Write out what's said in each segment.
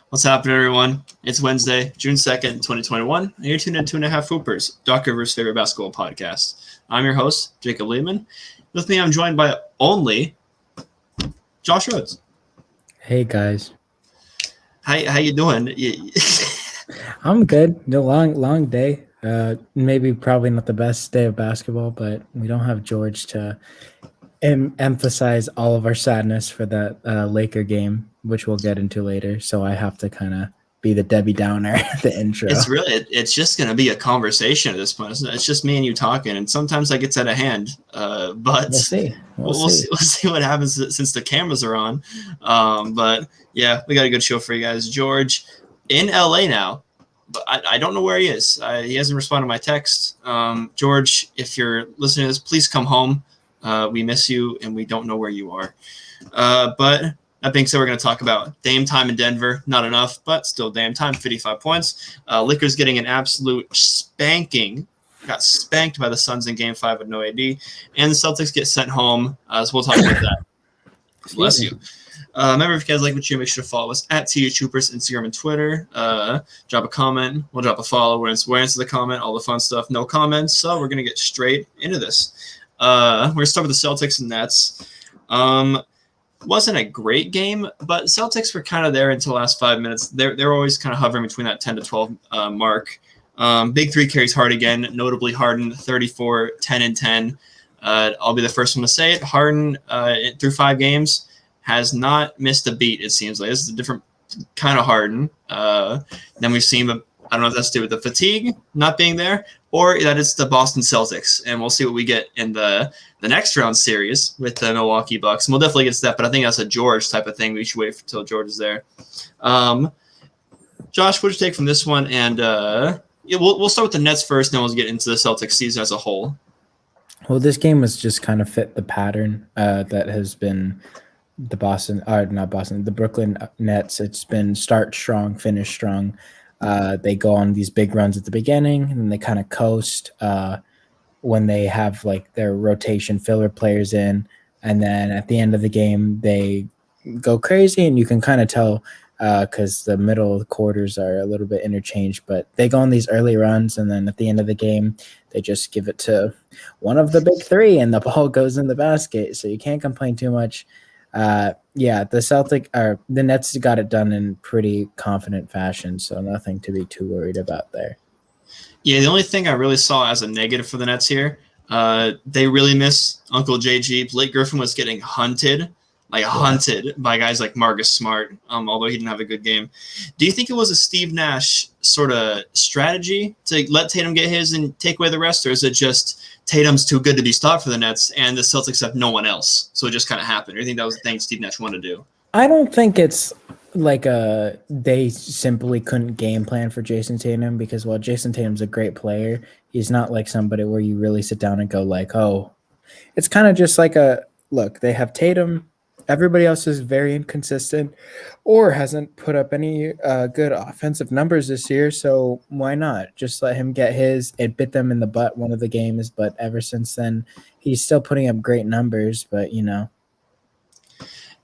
What's happening, everyone? It's Wednesday, June 2nd, 2021, and you're tuned in to THHoopers, Doc Rivers' favorite basketball podcast. I'm your host, Jacob Lehman. With me, I'm joined by only Josh Rhodes. Hey, guys. How you doing? I'm good. The long day. Maybe probably not the best day of basketball, but we don't have George to emphasize all of our sadness for that Laker game, which we'll get into later. So I have to kind of be the Debbie Downer at the intro. It's just going to be a conversation at this point. It's just me and you talking, and sometimes that gets out of hand. But we'll see. We'll see what happens since the cameras are on. But yeah, we got a good show for you guys. George in LA now, but I don't know where he is. He hasn't responded to my text. George, if you're listening to this, please come home. We miss you, and we don't know where you are. But that being said, we're going to talk about Dame time in Denver. Not enough, but still Dame time, 55 points. Lakers getting an absolute spanking. Got spanked by the Suns in Game 5 with no AD. And the Celtics get sent home. So we'll talk about that. Bless you. Remember, if you guys like what you make sure to follow us at THHoopers, Instagram and Twitter. Drop a comment. We'll drop a follow. We'll answer the comment, all the fun stuff. No comments. So we're going to get straight into this. We're going to start with the Celtics and Nets. Wasn't a great game, but Celtics were kind of there until the last 5 minutes. They're always kind of hovering between that 10 to 12 mark. Big three carries hard again, notably Harden, 34, 10 and 10. I'll be the first one to say it. Harden, through 5 games, has not missed a beat, it seems like. This is a different kind of Harden than we've seen, but I don't know if that's to do with the fatigue not being there or that it's the Boston Celtics. And we'll see what we get in the next round series with the Milwaukee Bucks. And we'll definitely get to that, but I think that's a George type of thing. We should wait until George is there. Josh, what did you take from this one? And we'll start with the Nets first, then we'll get into the Celtics season as a whole. Well, this game was just kind of fit the pattern that has been the Brooklyn Nets. It's been start strong, finish strong. They go on these big runs at the beginning, and then they kind of coast when they have like their rotation filler players in, and then at the end of the game they go crazy, and you can kind of tell because the middle of the quarters are a little bit interchanged, but they go on these early runs, and then at the end of the game they just give it to one of the big three, and the ball goes in the basket, so you can't complain too much. The Nets got it done in pretty confident fashion, so nothing to be too worried about there. Yeah, the only thing I really saw as a negative for the Nets here, they really miss Uncle JG. Blake Griffin was getting hunted by guys like Marcus Smart, although he didn't have a good game. Do you think it was a Steve Nash sort of strategy to let Tatum get his and take away the rest, or is it just Tatum's too good to be stopped for the Nets and the Celtics have no one else, so it just kind of happened? Or do you think that was the thing Steve Nash wanted to do? I don't think it's like they simply couldn't game plan for Jason Tatum, because while Jason Tatum's a great player, he's not like somebody where you really sit down and go like, oh, it's kind of just like look, they have Tatum. Everybody else is very inconsistent or hasn't put up any good offensive numbers this year, so why not just let him get his? It bit them in the butt one of the games, but ever since then, he's still putting up great numbers, but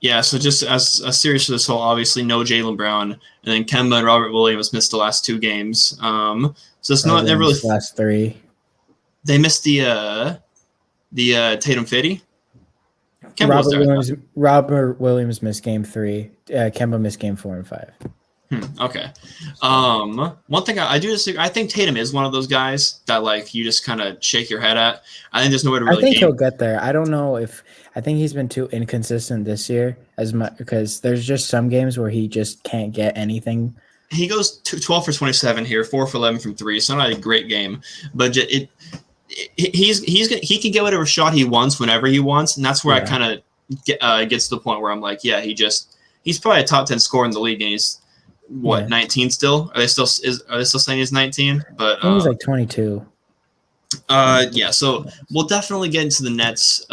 Yeah, so just as a series for this whole, obviously no Jaylen Brown, and then Kemba and Robert Williams missed the last 2 games. So it's not they're really last 3. They missed the Tatum Fitty. Robert Williams missed game 3. Kemba missed game 4 and 5. Okay. One thing I do disagree. I think Tatum is one of those guys that like you just kind of shake your head at. I think there's no way to really. I think he'll get there. I don't know if I think he's been too inconsistent this year as much, because there's just some games where he just can't get anything. He goes 12 for 27 here, 4 for 11 from 3. So not a great game, but he can get whatever shot he wants whenever he wants, and that's where I kind of gets to the point where I'm like, yeah, he's probably a top 10 scorer in the league, and he's 19 still? Are they still saying he's 19? But he's like 22. Yeah, so we'll definitely get into the Nets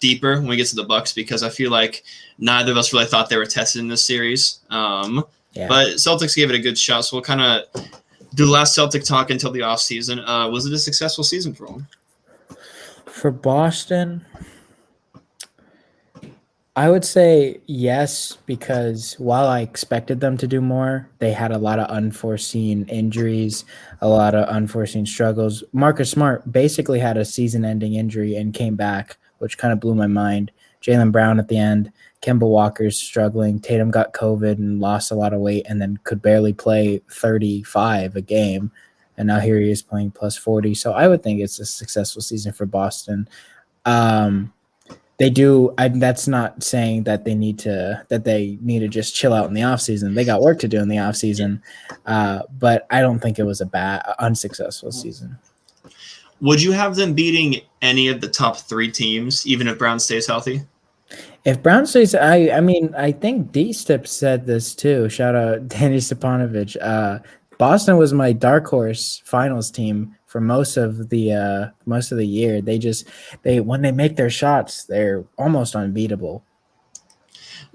deeper when we get to the Bucks, because I feel like neither of us really thought they were tested in this series. But Celtics gave it a good shot, so we'll kind of do the last Celtic talk until the offseason. Was it a successful season for them? For Boston, I would say yes, because while I expected them to do more, they had a lot of unforeseen injuries, a lot of unforeseen struggles. Marcus Smart basically had a season-ending injury and came back, which kind of blew my mind. Jaylen Brown at the end, Kemba Walker's struggling. Tatum got COVID and lost a lot of weight and then could barely play 35 a game. And now here he is playing plus 40. So I would think it's a successful season for Boston. Um, they do. That's not saying that they need to just chill out in the offseason. They got work to do in the offseason, but I don't think it was a unsuccessful season. Would you have them beating any of the top 3 teams, even if Brown stays healthy? If Brown stays, I think D-Step said this too. Shout out Danny Stepanovich. Boston was my dark horse finals team for most of the year. They when they make their shots, they're almost unbeatable.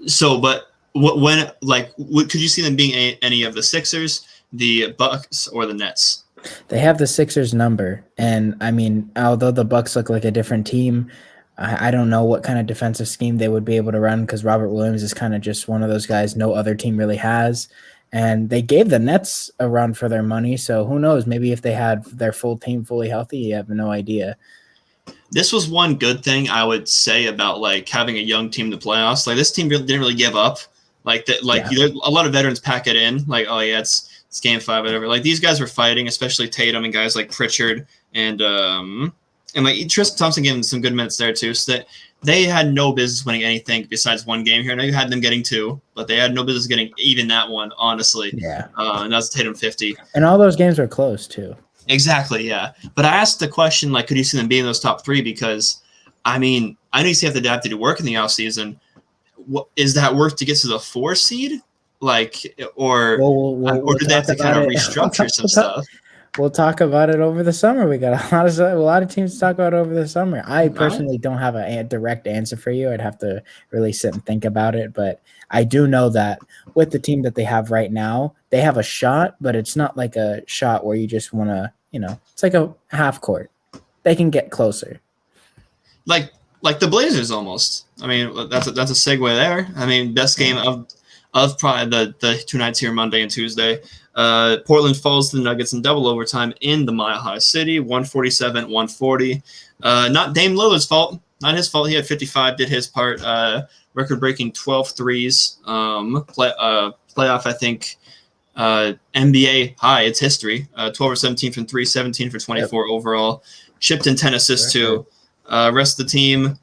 So, but could you see them being any of the Sixers, the Bucks, or the Nets? They have the Sixers number, and I mean, although the Bucks look like a different team, I don't know what kind of defensive scheme they would be able to run because Robert Williams is kind of just one of those guys no other team really has. And they gave the Nets a run for their money, so who knows? Maybe if they had their full team fully healthy, you have no idea. This was one good thing I would say about like having a young team in the playoffs. Like this team didn't really give up. Like that, a lot of veterans pack it in. Like, oh yeah, it's game 5, whatever. Like these guys were fighting, especially Tatum and guys like Pritchard and like Tristan Thompson gave them some good minutes there too. So that they had no business winning anything besides one game here. I know you had them getting 2, but they had no business getting even that one, honestly. Yeah. And that's Tatum 50. And all those games were close too. Exactly, yeah. But I asked the question, like, could you see them being those top 3? Because, I mean, I know you have to do work in the offseason. Is that work to get to the 4 seed? Like, or do they have to kind of restructure some stuff? We'll talk about it over the summer. We got a lot of teams to talk about over the summer. I personally don't have a direct answer for you. I'd have to really sit and think about it. But I do know that with the team that they have right now, they have a shot, but it's not like a shot where you just want to, it's like a half court. They can get closer. Like the Blazers almost. I mean, that's a segue there. I mean, best game of probably the 2 nights here, Monday and Tuesday. Portland falls to the Nuggets in double overtime in the Mile High City, 147-140. Not Dame Lillard's fault. Not his fault. He had 55, did his part. Record-breaking 12 threes. Playoff, I think, NBA high. It's history. 12 or 17 from 3, 17 for 24 overall. Shipped in 10 assists too. Rest of the team,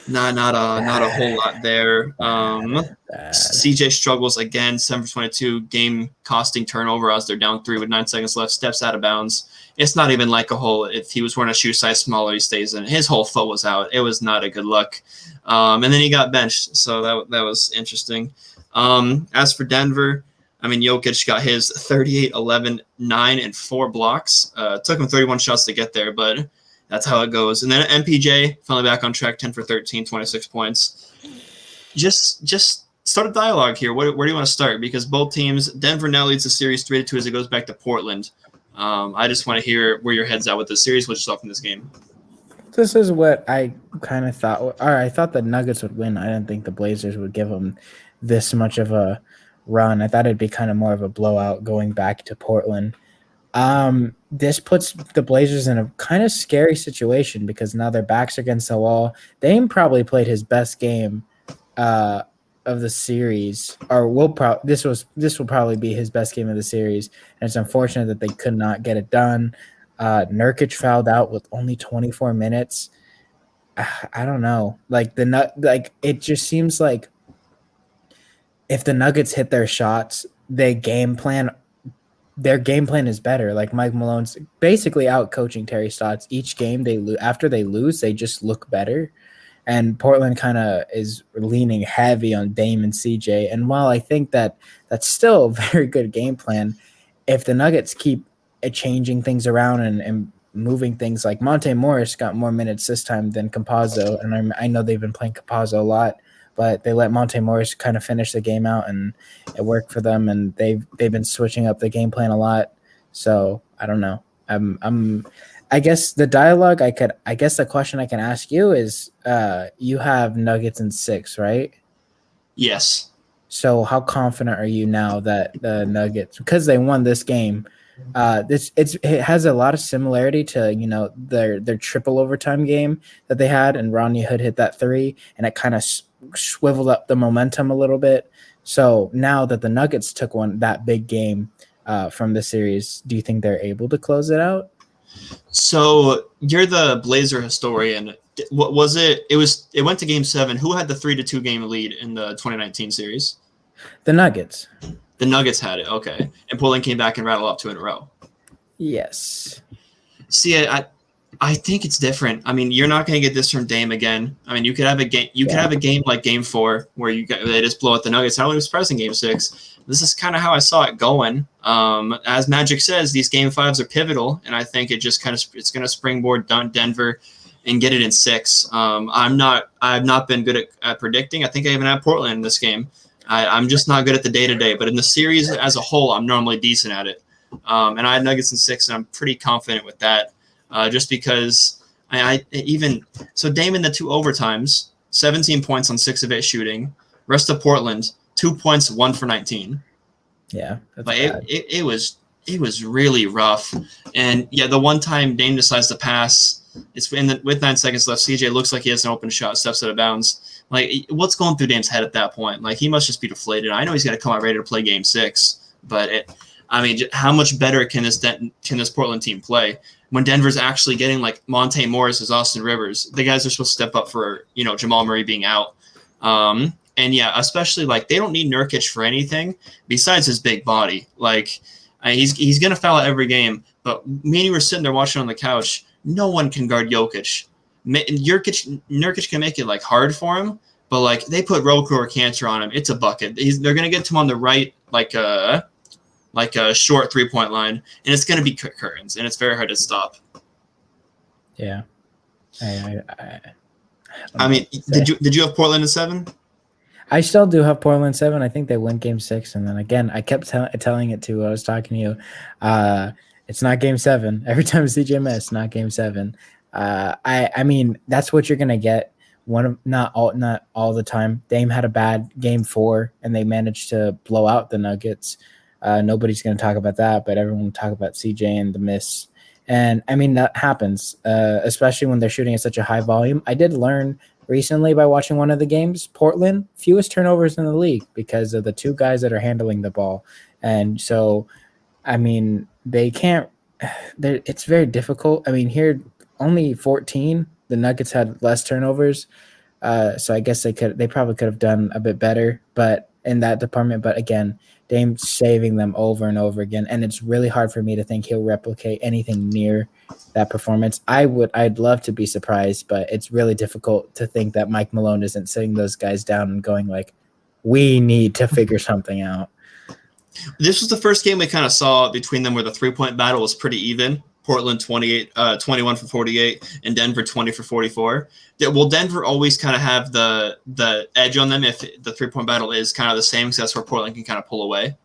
not a whole lot there. CJ struggles again, 7 for 22, game costing turnover as they're down 3 with 9 seconds left, steps out of bounds. It's not even like a hole. If he was wearing a shoe size smaller, he stays in. His whole foot was out. It was not a good look. And then he got benched, so that was interesting. As for Denver, I mean, Jokic got his 38, 11, 9, and 4 blocks. Took him 31 shots to get there, but that's how it goes. And then MPJ finally back on track, 10 for 13, 26 points. Just start a dialogue here. Where do you want to start? Because both teams, Denver now leads the series 3-2 as it goes back to Portland. I just want to hear where your head's at with the series. What you saw from this game? This is what I kind of thought. All right, I thought the Nuggets would win. I didn't think the Blazers would give them this much of a run. I thought it'd be kind of more of a blowout going back to Portland. This puts the Blazers in a kind of scary situation because now their backs are against the wall. Dame probably played his best game of the series, or this will probably be his best game of the series, and it's unfortunate that they could not get it done. Nurkic fouled out with only 24 minutes. I don't know. It just seems like if the Nuggets hit their shots, their game plan is better. Like Mike Malone's basically out coaching Terry Stotts. Each game after they lose, they just look better. And Portland kind of is leaning heavy on Dame and CJ. And while I think that that's still a very good game plan, if the Nuggets keep changing things around and moving things, like Monte Morris got more minutes this time than Campazzo. And I know they've been playing Campazzo a lot, but they let Monte Morris kind of finish the game out, and it worked for them. And they've been switching up the game plan a lot. So I don't know. I guess the dialogue I guess the question I can ask you is, you have Nuggets in 6, right? Yes. So how confident are you now that the Nuggets, because they won this game, it has a lot of similarity to their triple overtime game that they had, and Rodney Hood hit that three, and it kind of swiveled up the momentum a little bit. So now that the Nuggets took that big game from the series, do you think they're able to close it out? So you're the Blazer historian. What was it? It went to Game 7. Who had the 3-2 game lead in the 2019 series? The Nuggets. The Nuggets had it. Okay, and Portland came back and rattled off 2 in a row. Yes. See, I think it's different. I mean, you're not going to get this from Dame again. I mean, you could have a game. You could have a game like Game 4 where they just blow out the Nuggets. I was surprised in Game 6. This is kind of how I saw it going. As Magic says, these Game 5s are pivotal, and I think it's going to springboard Denver and get it in 6. I've not been good at predicting. I think I even had Portland in this game. I'm just not good at the day-to-day, but in the series as a whole, I'm normally decent at it. And I had Nuggets in 6, and I'm pretty confident with that. Just because so Dame in the 2 overtimes, 17 points on 6 of 8 shooting. Rest of Portland, 2 points, 1 for 19. Yeah, but it was really rough. And yeah, the one time Dame decides to pass, it's with 9 seconds left. CJ looks like he has an open shot, steps out of bounds. Like, what's going through Dame's head at that point? Like, he must just be deflated. I know he's going to come out ready to play Game 6, but how much better can this Portland team play when Denver's actually getting like Monte Morris as Austin Rivers? The guys are supposed to step up for Jamal Murray being out. And yeah, especially like they don't need Nurkic for anything besides his big body. Like he's gonna foul out every game. But me and you were sitting there watching on the couch. No one can guard Jokic. Nurkic can make it like hard for him, but like they put Roku or Cantor on him, it's a bucket. They're gonna get to him on the right like a short 3-point line, and it's gonna be curtains, and it's very hard to stop. Yeah. I mean, did you have Portland in 7? I still do have Portland 7. I think they win Game 6, and then again, I kept telling it to. I was talking to you. It's not Game 7. Every time CJ missed, not Game 7. I mean, that's what you're gonna get. Not all the time. Dame had a bad Game 4, and they managed to blow out the Nuggets. Nobody's gonna talk about that, but everyone will talk about CJ and the miss. And I mean, that happens, especially when they're shooting at such a high volume. I did learn recently by watching one of the games, Portland, fewest turnovers in the league because of the 2 guys that are handling the ball. And so, I mean, they can't – it's very difficult. I mean, here, only 14. The Nuggets had less turnovers. So I guess they probably could have done a bit better but in that department. But again, Dame saving them over and over again, and it's really hard for me to think he'll replicate anything near that performance. I'd love to be surprised, but it's really difficult to think that Mike Malone isn't sitting those guys down and going like, we need to figure something out. This was the first game we kind of saw between them where the 3-point battle was pretty even. Portland 21 for 48, and Denver 20 for 44. Will Denver always kind of have the edge on them if the 3-point battle is kind of the same? Because that's where Portland can kind of pull away.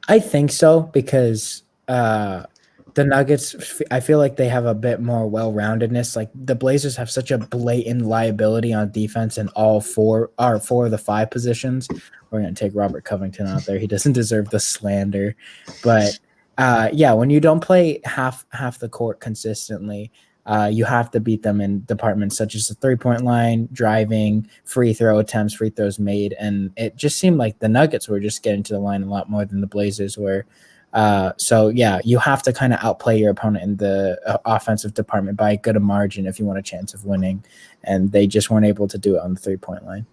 I think so because the Nuggets, I feel like they have a bit more well-roundedness. Like the Blazers have such a blatant liability on defense in all 4 of the 5 positions. We're going to take Robert Covington out there. He doesn't deserve the slander, but. Yeah, when you don't play half the court consistently, you have to beat them in departments such as the 3-point line, driving, free throw attempts, free throws made, and it just seemed like the Nuggets were just getting to the line a lot more than the Blazers were. So yeah, you have to kind of outplay your opponent in the offensive department by a good margin if you want a chance of winning, and they just weren't able to do it on the 3-point line.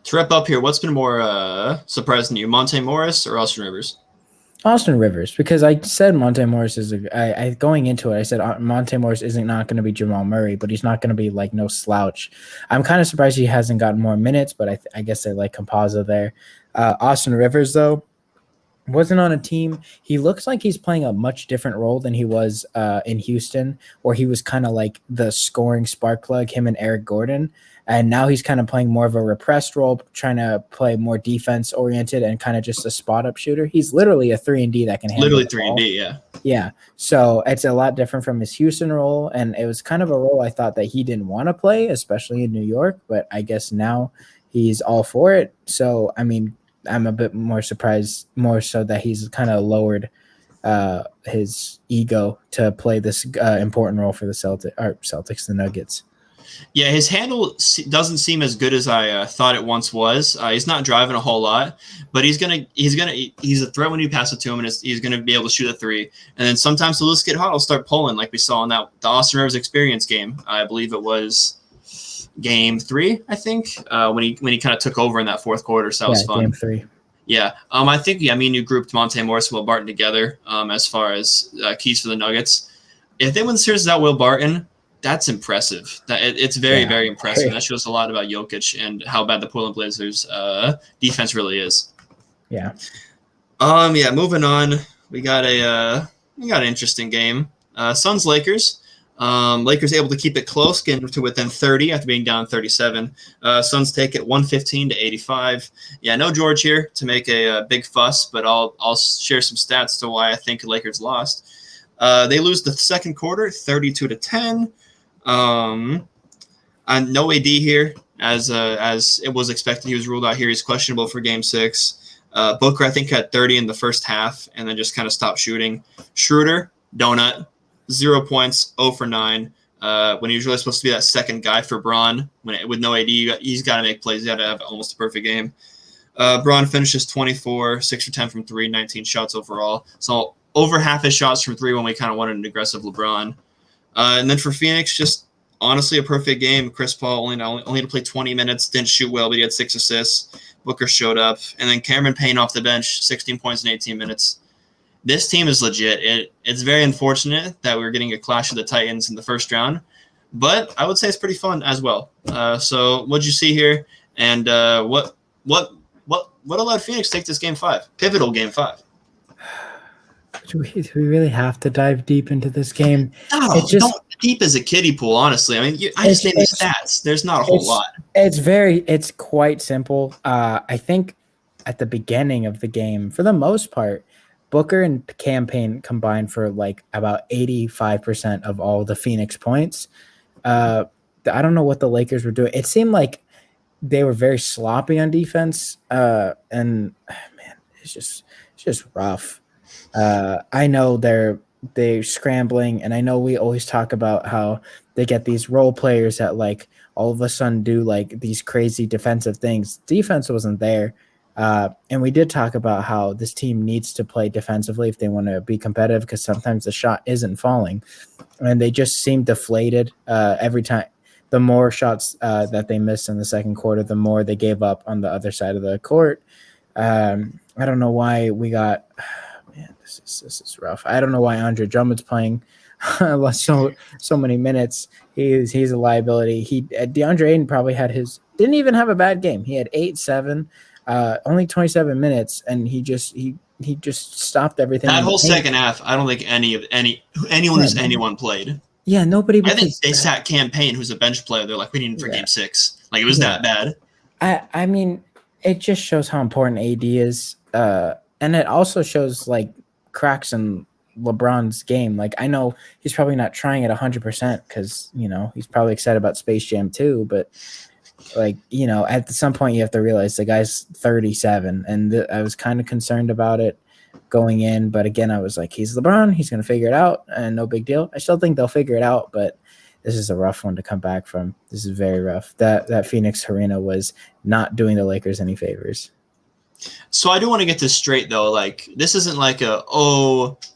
To wrap up here, what's been more surprising to you, Monte Morris or Austin Rivers? Austin Rivers, because I said Monte Morris is going into it. I said Monte Morris isn't not going to be Jamal Murray, but he's not going to be like no slouch. I'm kind of surprised he hasn't gotten more minutes, but I guess they like Campazzo there. Austin Rivers though wasn't on a team. He looks like he's playing a much different role than he was in Houston, where he was kind of like the scoring spark plug, him and Eric Gordon. And now he's kind of playing more of a repressed role, trying to play more defense-oriented and kind of just a spot-up shooter. He's literally a 3-and-D that can handle literally the ball. 3-and-D, yeah. Yeah. So it's a lot different from his Houston role. And it was kind of a role I thought that he didn't want to play, especially in New York. But I guess now he's all for it. So, I mean, I'm a bit more surprised, more so that he's kind of lowered his ego to play this important role for the Celtics, the Nuggets. Yeah, his handle doesn't seem as good as I thought it once was. He's not driving a whole lot, but he's a threat when you pass it to him, and he's gonna be able to shoot a three. And then sometimes he'll just get hot, he'll start pulling, like we saw in the Austin Rivers experience game. I believe it was game 3, I think, when he kind of took over in that fourth quarter. So that was fun. Game 3. Yeah, I think me and you grouped Monte Morris and Will Barton together as far as keys for the Nuggets. If they win the series without Will Barton, that's impressive. It's very, very impressive. That shows a lot about Jokic and how bad the Portland Blazers defense really is. Yeah. Moving on, we got an interesting game. Suns Lakers. Lakers able to keep it close, getting to within 30 after being down 37. Suns take it 115-85. Yeah, no George here to make a big fuss, but I'll share some stats to why I think the Lakers lost. They lose the second quarter, 32-10. And no AD here, as it was expected. He was ruled out here. He's questionable for Game 6. Booker, I think, had 30 in the first half, and then just kind of stopped shooting. Schroeder, donut, 0 points, 0 for 9. When he was really supposed to be that second guy for Braun, with no AD, he's got to make plays. He's got to have almost a perfect game. Braun finishes 24, 6 for 10 from 3, 19 shots overall. So over half his shots from 3 when we kind of wanted an aggressive LeBron. And then for Phoenix, just honestly a perfect game. Chris Paul only to play 20 minutes, didn't shoot well, but he had 6 assists. Booker showed up. And then Cameron Payne off the bench, 16 points in 18 minutes. This team is legit. It's very unfortunate that we're getting a clash of the Titans in the first round, but I would say it's pretty fun as well. So what'd you see here? And what allowed Phoenix to take this Game 5? Pivotal Game 5. Do we really have to dive deep into this game? No, don't deep as a kiddie pool, honestly. I mean, I just named the stats. There's not a whole lot. It's quite simple. I think at the beginning of the game, for the most part, Booker and Cam Payne combined for like about 85% of all the Phoenix points. I don't know what the Lakers were doing. It seemed like they were very sloppy on defense. And man, it's just rough. I know they're scrambling, and I know we always talk about how they get these role players that like all of a sudden do like these crazy defensive things. Defense wasn't there. And we did talk about how this team needs to play defensively if they want to be competitive, because sometimes the shot isn't falling, and they just seem deflated every time. The more shots that they missed in the second quarter, the more they gave up on the other side of the court. I don't know why we got. Man, this is rough. I don't know why Andre Drummond's playing so many minutes. He's a liability. DeAndre Ayton probably didn't even have a bad game. He had 8-7. Only 27 minutes, and he just stopped everything. That whole second half, I don't think anyone played. Yeah, nobody. I think they sat Cam Payne, who's a bench player. They're like, we need him for Game 6. Like, it was that bad. I mean, it just shows how important AD is, and it also shows like cracks in LeBron's game. Like, I know he's probably not trying at 100% because he's probably excited about Space Jam 2, but. Like, at some point you have to realize the guy's 37, and I was kind of concerned about it going in. But again, I was like, he's LeBron. He's going to figure it out, and no big deal. I still think they'll figure it out, but this is a rough one to come back from. This is very rough. That Phoenix arena was not doing the Lakers any favors. So I do want to get this straight, though. Like, this isn't like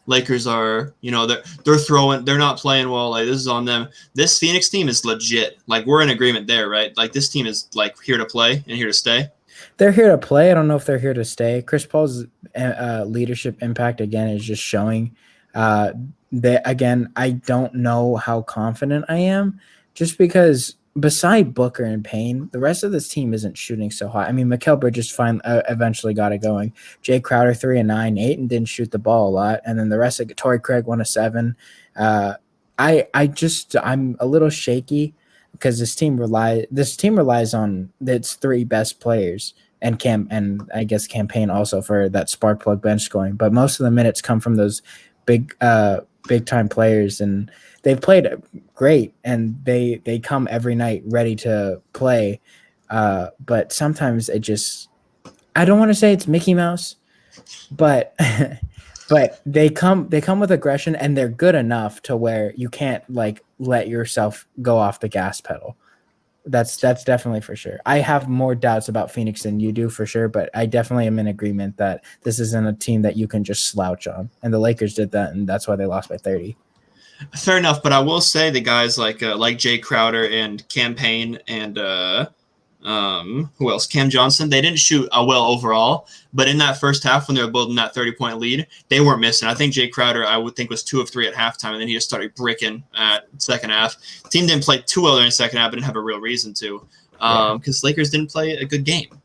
Lakers are, they're not playing well. Like, this is on them. This Phoenix team is legit. Like, we're in agreement there, right? Like, this team is like here to play and here to stay. They're here to play. I don't know if they're here to stay. Chris Paul's leadership impact again is just showing. I don't know how confident I am, just because. Beside Booker and Payne, the rest of this team isn't shooting so hot. I mean, Mikal Bridges eventually got it going. Jay Crowder 3 and 9. Ayton didn't shoot the ball a lot, and then the rest of Torrey Craig 1 of 7. I'm a little shaky because this team relies on its 3 best players and I guess Cam Payne also for that spark plug bench scoring. But most of the minutes come from those big time players, and they've played great, and they come every night ready to play. But sometimes it just, I don't want to say it's Mickey Mouse, but but they come with aggression, and they're good enough to where you can't like let yourself go off the gas pedal. That's definitely for sure. I have more doubts about Phoenix than you do for sure, but I definitely am in agreement that this isn't a team that you can just slouch on. And the Lakers did that, and that's why they lost by 30. Fair enough, but I will say the guys like Jay Crowder and Campaign and who else? Cam Johnson. They didn't shoot well overall, but in that first half when they were building that 30-point lead, they weren't missing. I think Jay Crowder, I would think, was 2 of 3 at halftime, and then he just started bricking at second half. The team didn't play too well in the second half, but didn't have a real reason to, because Lakers didn't play a good game.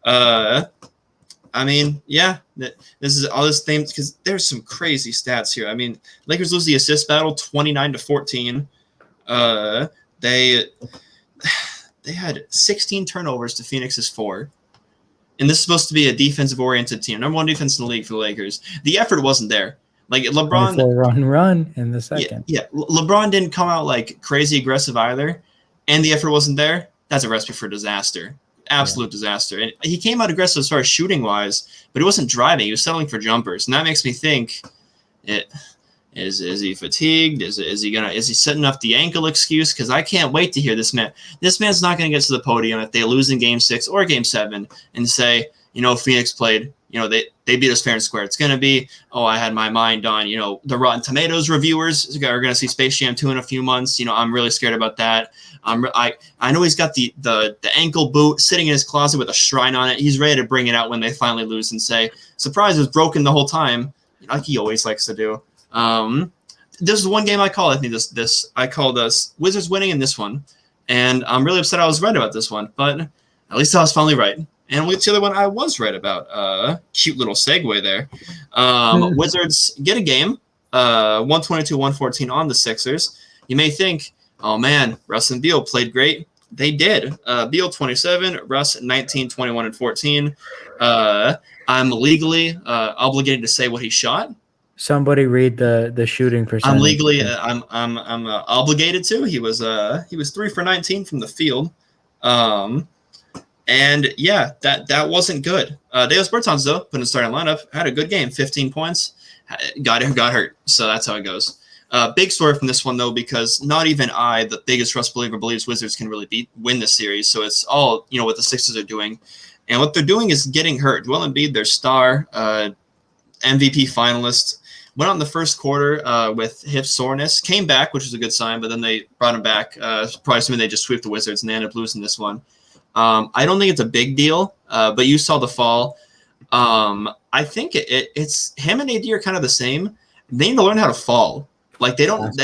I mean, yeah, this is all this thing because there's some crazy stats here. I mean, Lakers lose the assist battle 29-14. They had 16 turnovers to Phoenix's 4. And this is supposed to be a defensive-oriented team. Number 1 defense in the league for the Lakers. The effort wasn't there. Like LeBron run in the second. Yeah, LeBron didn't come out like crazy aggressive either, and the effort wasn't there. That's a recipe for disaster. Absolute disaster. And he came out aggressive as far as shooting wise, but he wasn't driving. He was settling for jumpers. And that makes me think is he fatigued? Is he setting up the ankle excuse? Because I can't wait to hear this man. This man's not going to get to the podium if they lose in game 6 or game 7 and say, Phoenix played, they beat us fair and square. It's going to be, I had my mind on, the Rotten Tomatoes reviewers are going to see Space Jam 2 in a few months. I'm really scared about that. I know he's got the ankle boot sitting in his closet with a shrine on it. He's ready to bring it out when they finally lose and say, surprise, it was broken the whole time, like he always likes to do. This is one game I called. I think I called us Wizards winning in this one, and I'm really upset I was right about this one, but at least I was finally right. And what's the other one I was right about? Cute little segue there. Wizards get a game, 122-114 on the Sixers. You may think, oh man, Russ and Beal played great. They did. Beal 27, Russ 19, 21, and 14. I'm legally obligated to say what he shot. Somebody read the shooting percentage. I'm legally I'm obligated to. He was 3 for 19 from the field. And yeah, that wasn't good. Davis Bertans though, put in the starting lineup, had a good game, 15 points. Got hurt, so that's how it goes. Big story from this one though, because not even I, the biggest Russ believer, believes Wizards can really win this series. So it's all what the Sixers are doing, and what they're doing is getting hurt. Joel Embiid, their star, MVP finalist, went on the first quarter with hip soreness, came back, which was a good sign, but then they brought him back. Probably assuming they just swept the Wizards, and they ended up losing this one. I don't think it's a big deal, but you saw the fall. I think it's him and AD are kind of the same. They need to learn how to fall. Like they don't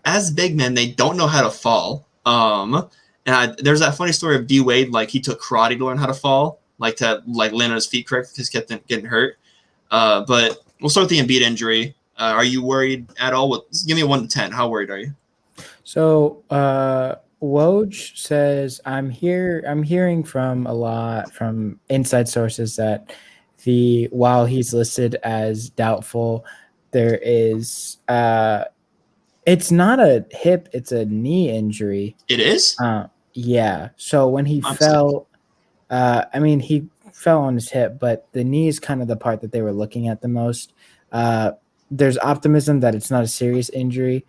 as big men, they don't know how to fall. There's that funny story of D Wade, like he took karate to learn how to fall, like to land on his feet correct because he kept getting hurt. But we'll start with the Embiid injury. Are you worried at all? Give me a 1 to 10. How worried are you? So Woj says I'm hearing from inside sources that while he's listed as doubtful, there is it's not a hip, it's a knee injury. It is? Yeah. So when he fell, he fell on his hip, but the knee is kind of the part that they were looking at the most. There's optimism that it's not a serious injury.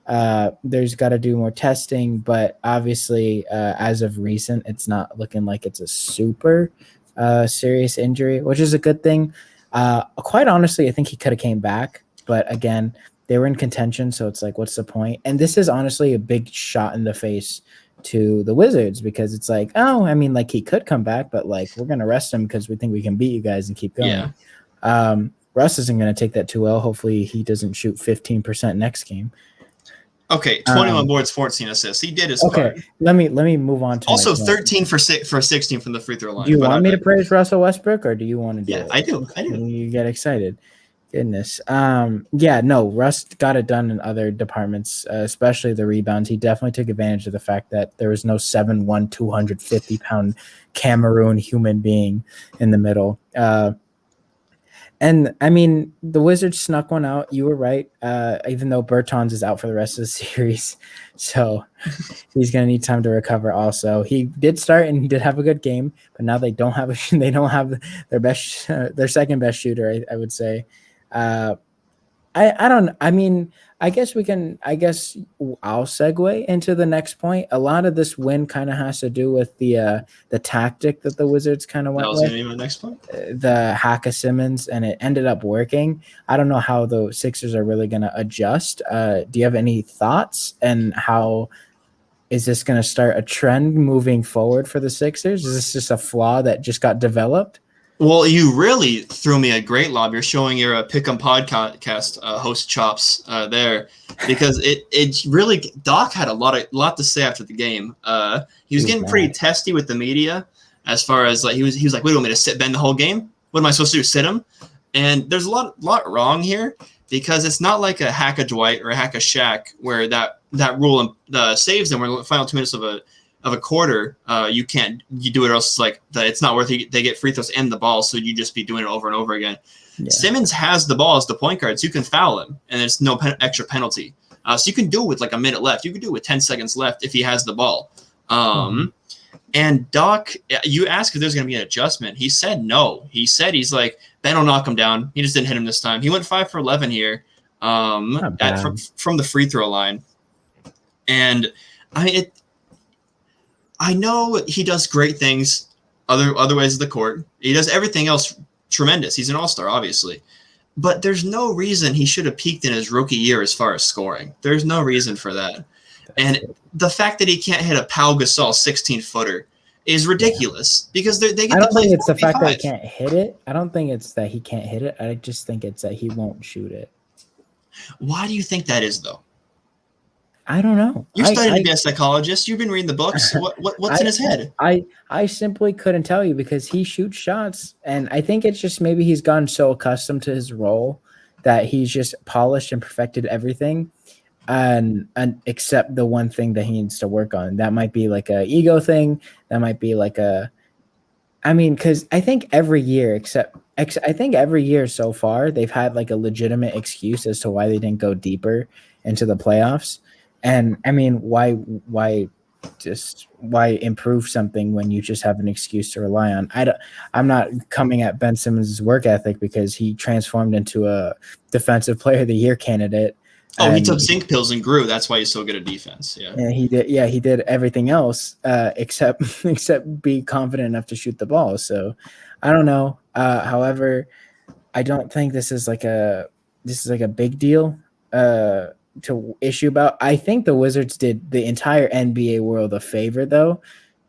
There's got to do more testing, but obviously, as of recent, it's not looking like it's a super serious injury, which is a good thing. Quite honestly, I think he could have came back, but again, they were in contention, so it's like, what's the point? And this is honestly a big shot in the face to the Wizards because it's like, he could come back, but like we're gonna rest him because we think we can beat you guys and keep going. Yeah. Russ isn't gonna take that too well. Hopefully, he doesn't shoot 15% next game. Okay, 21 boards, 14 assists. He did his part. Let me move on to also 13 for 16 from the free throw line. Do you want me to praise Russell Westbrook or do you want to do it? Yeah, I do. You get excited. Goodness. Russ got it done in other departments, especially the rebounds. He definitely took advantage of the fact that there was no 7'1", 250-pound Cameroon human being in the middle. And I mean, the Wizards snuck one out. You were right. Even though Bertans is out for the rest of the series, so he's gonna need time to recover. Also, he did start and he did have a good game, but now they don't have they don't have their best, their second best shooter. I would say. Uh, I don't. I mean, I guess we can. I guess I'll segue into the next point. A lot of this win kind of has to do with the tactic that the Wizards kind of That went was with, going to be my next point. the hack of Simmons, and it ended up working. I don't know how the Sixers are really going to adjust. Do you have any thoughts? And how is this going to start a trend moving forward for the Sixers? Is this just a flaw that just got developed? Well, you really threw me a great lob. You're showing your Pick'em podcast host chops there, because it really, Doc had a lot to say after the game. He was getting pretty testy with the media, as far as like he was like, "What do you want me to sit Ben the whole game? What am I supposed to do? Sit him?" And there's a lot wrong here, because it's not like a hack a Dwight or a hack a Shaq where that rule saves them. Where the final 2 minutes of a quarter, you do it, or else it's like it's not worth it. They get free throws and the ball, so you just be doing it over and over again. Yeah. Simmons has the ball as the point guard, so you can foul him, and there's no extra penalty. So you can do it with like a minute left. You can do it with 10 seconds left if he has the ball. And Doc, you asked if there's going to be an adjustment. He said no. He said he's like, Ben will knock him down. He just didn't hit him this time. He went 5 for 11 here from the free throw line. And I know he does great things other ways of the court. He does everything else tremendous. He's an all-star, obviously. But there's no reason he should have peaked in his rookie year as far as scoring. There's no reason for that. And the fact that he can't hit a Pau Gasol 16-footer is ridiculous, because they get to play. I don't think it's the fact that he can't hit it. I don't think it's that he can't hit it. I just think it's that he won't shoot it. Why do you think that is, though? I don't know. You're studying to be a psychologist. You've been reading the books. What's in his head? I simply couldn't tell you, because he shoots shots, and I think it's just maybe he's gotten so accustomed to his role that he's just polished and perfected everything, and except the one thing that he needs to work on. That might be like a ego thing. That might be like because I think every year so far they've had like a legitimate excuse as to why they didn't go deeper into the playoffs. And I mean, why improve something when you just have an excuse to rely on? I'm not coming at Ben Simmons' work ethic, because he transformed into a defensive player of the year candidate. Oh, he took zinc pills and grew. That's why he's so good at defense. Yeah. And he did. Yeah, he did everything else except be confident enough to shoot the ball. So I don't know. However, I don't think this is like a big deal to issue about. I think the Wizards did the entire NBA world a favor, though,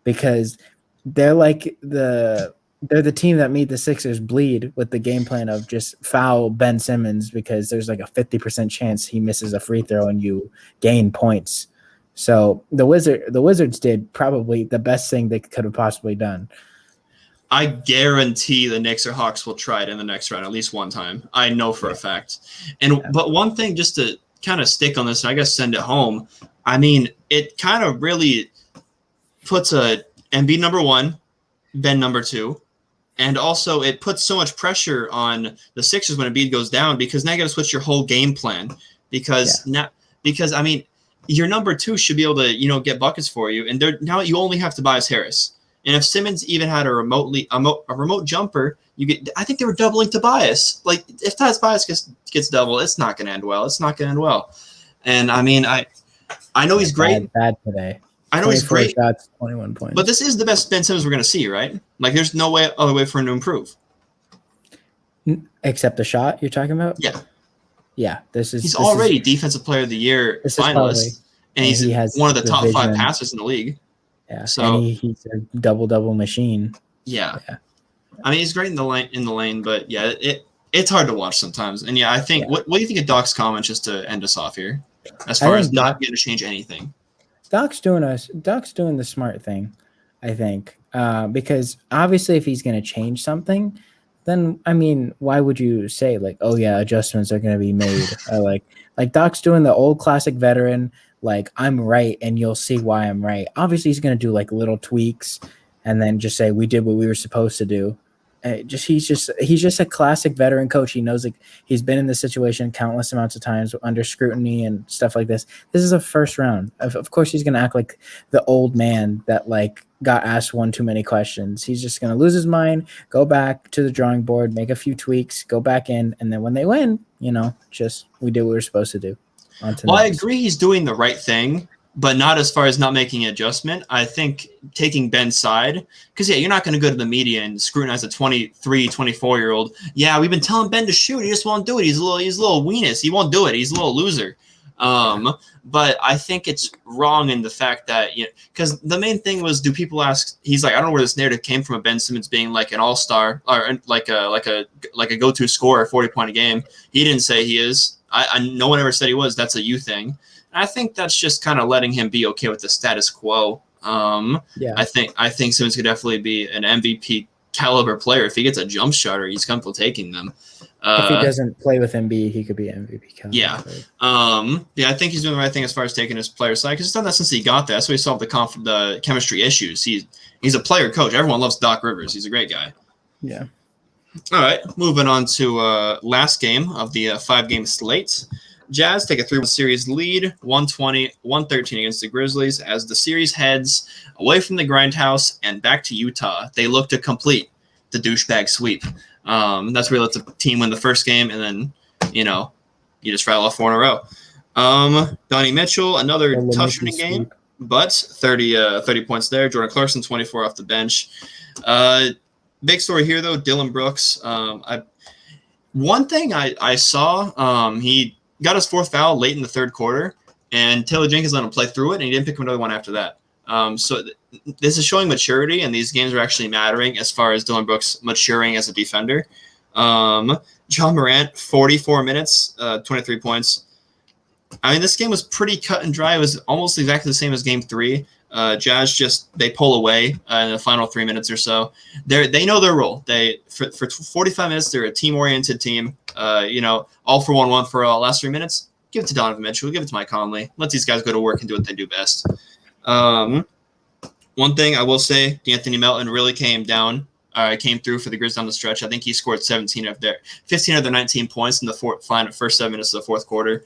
because they're the team that made the Sixers bleed with the game plan of just foul Ben Simmons, because there's like a 50% chance he misses a free throw and you gain points. So the Wizards did probably the best thing they could have possibly done. I guarantee the Knicks or Hawks will try it in the next round at least one time. I know for a fact. But one thing, just to kind of stick on this, and I guess send it home, I mean, it kind of really puts a Embiid number 1, Ben number 2. And also, it puts so much pressure on the Sixers when Embiid goes down, because now you got to switch your whole game plan. Because I mean, your number 2 should be able to get buckets for you, and now you only have Tobias Harris. And if Simmons even had a remote jumper, I think they were doubling Tobias. Like, if Tobias gets double, it's not going to end well. It's not going to end well. And I mean, I know he's great. Bad today. I know he's great. Shots, 21 points. But this is the best Ben Simmons we're going to see, right? Like, there's no other way for him to improve. Except the shot you're talking about? Yeah. Yeah. He's already Defensive Player of the Year finalist, and he has one of the top 5 passers in the league. Yeah. So he's a double machine. Yeah. I mean, he's great in the lane, but yeah, it's hard to watch sometimes. And yeah, I think what do you think of Doc's comments, just to end us off here, as far as not going to change anything? Doc's doing the smart thing, I think, because obviously if he's going to change something, then I mean, why would you say like, oh yeah, adjustments are going to be made? like Doc's doing the old classic veteran, like, I'm right and you'll see why I'm right. Obviously he's going to do like little tweaks and then just say we did what we were supposed to do. He's just a classic veteran coach. He knows, like, he's been in this situation countless amounts of times under scrutiny and stuff like this. This is a first round. Of course, he's gonna act like the old man that, like, got asked one too many questions. He's just gonna lose his mind, go back to the drawing board, make a few tweaks, go back in, and then when they win, just we did what we were supposed to do. Well, I agree he's doing the right thing, but not as far as not making an adjustment. I think taking Ben's side, because, yeah, you're not going to go to the media and scrutinize a 23, 24-year-old. Yeah, we've been telling Ben to shoot. He just won't do it. He's a little weenus. He won't do it. He's a little loser. But I think it's wrong in the fact that, because the main thing was, do people ask? He's like, I don't know where this narrative came from of Ben Simmons being like an all-star or like a go-to scorer, 40-point a game. He didn't say he is. No one ever said he was. That's a you thing. I think that's just kind of letting him be okay with the status quo. I think Simmons could definitely be an MVP caliber player. If he gets a jump shot or he's comfortable taking them. If he doesn't play with Embiid, he could be MVP caliber. Yeah. I think he's doing the right thing as far as taking his player side, because he's done that since he got there. That's why he solved the chemistry issues. He's a player coach. Everyone loves Doc Rivers. He's a great guy. Yeah. All right, moving on to last game of the 5-game slate. Jazz take a 3-1 series lead, 120-113 against the Grizzlies, as the series heads away from the grindhouse and back to Utah. They look to complete the douchebag sweep. That's where you let the team win the first game, and then, you just rattle off 4 in a row. Donnie Mitchell, another tough shooting game, but 30 points there. Jordan Clarkson, 24 off the bench. Big story here, though, Dylan Brooks. One thing I saw, he got his 4th foul late in the 3rd quarter, and Taylor Jenkins let him play through it, and he didn't pick up another one after that. So this is showing maturity, and these games are actually mattering as far as Dylan Brooks maturing as a defender. John Morant, 44 minutes, 23 points. I mean, this game was pretty cut and dry. It was almost exactly the same as Game 3. Jazz they pull away in the final 3 minutes or so. They know their role. For 45 minutes, they're a team-oriented team. All for one for all. Last 3 minutes, give it to Donovan Mitchell, give it to Mike Conley. Let these guys go to work and do what they do best. One thing I will say, D'Anthony Melton really came through for the Grizz down the stretch. I think he scored 15 of their 19 points in the first 7 minutes of the 4th quarter.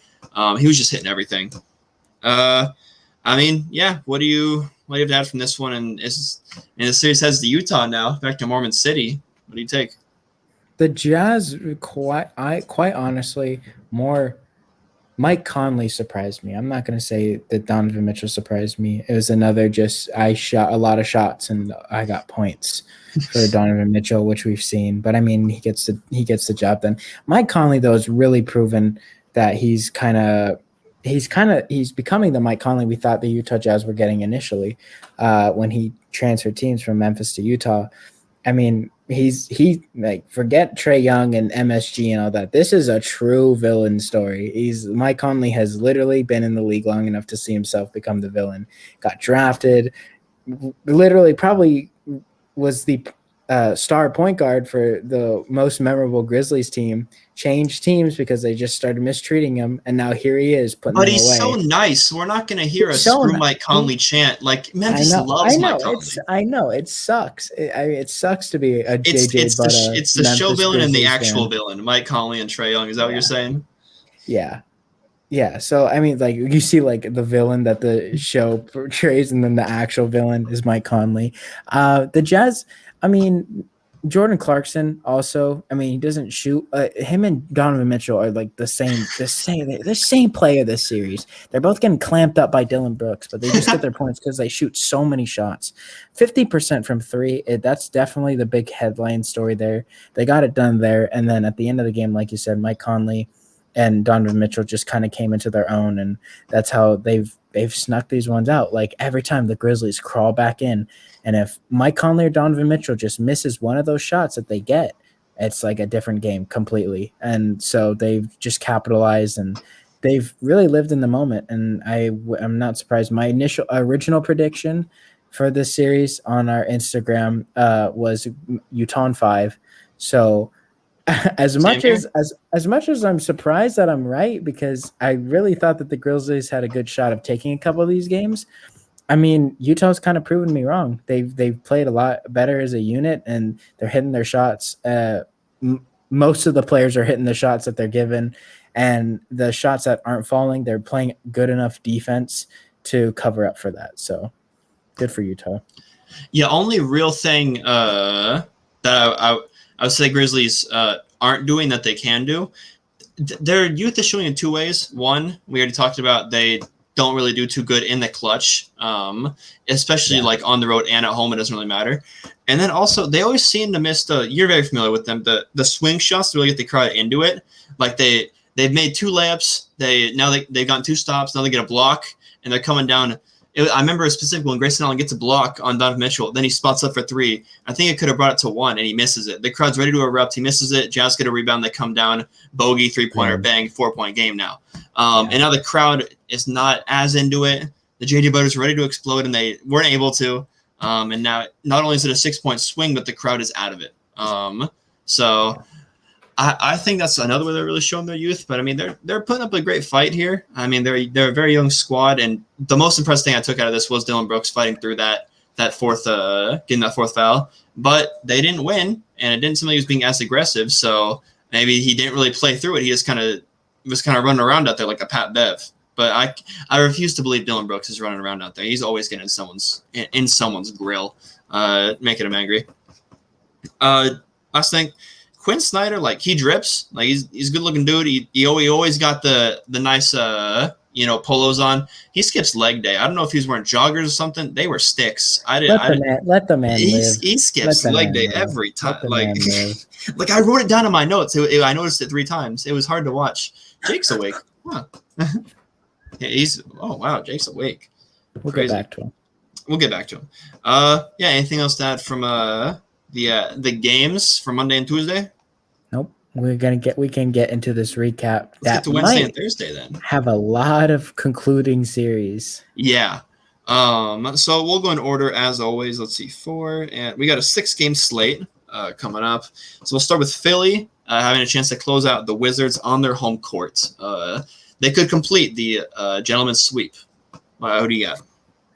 He was just hitting everything. What do you have to add from this one? And the series heads to Utah now, back to Mormon City. What do you take? The Jazz, quite honestly, more Mike Conley surprised me. I'm not going to say that Donovan Mitchell surprised me. It was another I shot a lot of shots and I got points for Donovan Mitchell, which we've seen. But I mean, he gets the job done. Mike Conley, though, has really proven that he's becoming the Mike Conley we thought the Utah Jazz were getting initially when he transferred teams from Memphis to Utah. I mean, he forget Trae Young and MSG and all that. This is a true villain story. Mike Conley has literally been in the league long enough to see himself become the villain. Got drafted, literally probably was the star point guard for the most memorable Grizzlies team. Changed teams because they just started mistreating him, and now here he is putting. But he's away. So nice. We're not going to hear a screw Mike Conley chant. Like Memphis loves Mike Conley. I know it sucks. It sucks to be a JJ. It's the show villain and the actual villain. Mike Conley and Trae Young. Is that what you're saying? Yeah. Yeah, so I mean, like, you see, like, the villain that the show portrays, and then the actual villain is Mike Conley. The Jazz, I mean, Jordan Clarkson also. I mean, he doesn't shoot. Him and Donovan Mitchell are like the same player this series. They're both getting clamped up by Dylan Brooks, but they just get their points because they shoot so many shots. 50% from 3. That's definitely the big headline story there. They got it done there, and then at the end of the game, like you said, Mike Conley and Donovan Mitchell just kind of came into their own, and that's how they've snuck these ones out. Like, every time the Grizzlies crawl back in, and if Mike Conley or Donovan Mitchell just misses one of those shots that they get, it's like a different game completely. And so they've just capitalized, and they've really lived in the moment. And I'm not surprised. My original prediction for this series on our Instagram was Utah in 5. So as much as I'm surprised that I'm right, because I really thought that the Grizzlies had a good shot of taking a couple of these games, I mean, Utah's kind of proven me wrong. They've played a lot better as a unit, and they're hitting their shots. Most of the players are hitting the shots that they're given, and the shots that aren't falling, they're playing good enough defense to cover up for that. So good for Utah. Yeah, only real thing that I would say Grizzlies aren't doing that they can do. Their youth is showing in two ways. One, we already talked about, they don't really do too good in the clutch, especially like on the road and at home. It doesn't really matter. And then also, they always seem to miss you're very familiar with them, the swing shots to really get the crowd into it. Like they've made 2 layups. They've gotten 2 stops. Now they get a block, and they're coming down. I remember a specific one. Grayson Allen gets a block on Donovan Mitchell. Then he spots up for 3. I think it could have brought it to 1, and he misses it. The crowd's ready to erupt. He misses it. Jazz get a rebound. They come down. Bogey, 3-pointer, bang, 4-point game now. And now the crowd is not as into it. The JJ Butters ready to explode, and they weren't able to. And now not only is it a 6-point swing, but the crowd is out of it. So I think that's another way they're really showing their youth. But I mean, they're putting up a great fight here. I mean, they're a very young squad, and the most impressive thing I took out of this was Dylan Brooks fighting through that fourth, getting that 4th foul. But they didn't win, and it didn't seem like he was being as aggressive. So maybe he didn't really play through it. He just was kind of running around out there like a Pat Bev. But I refuse to believe Dylan Brooks is running around out there. He's always getting in someone's grill, making him angry. Last thing. Quinn Snyder, like, he drips. Like, he's a good-looking dude. He always got the nice, polos on. He skips leg day. I don't know if he was wearing joggers or something. They were sticks. Let the man live. He skips leg day every time. Like, I wrote it down in my notes. I noticed it 3 times. It was hard to watch. Jake's awake. Huh. Yeah, oh, wow, Jake's awake. We'll get back to him. We'll get back to him. Anything else to add from the games for Monday and Tuesday? Nope. We can get into this recap. Let's get to Wednesday and Thursday then. Have a lot of concluding series. Yeah. So we'll go in order as always. Let's see, 4, and we got a 6-game slate coming up. So we'll start with Philly having a chance to close out the Wizards on their home court. They could complete the gentleman's sweep. Who do you got?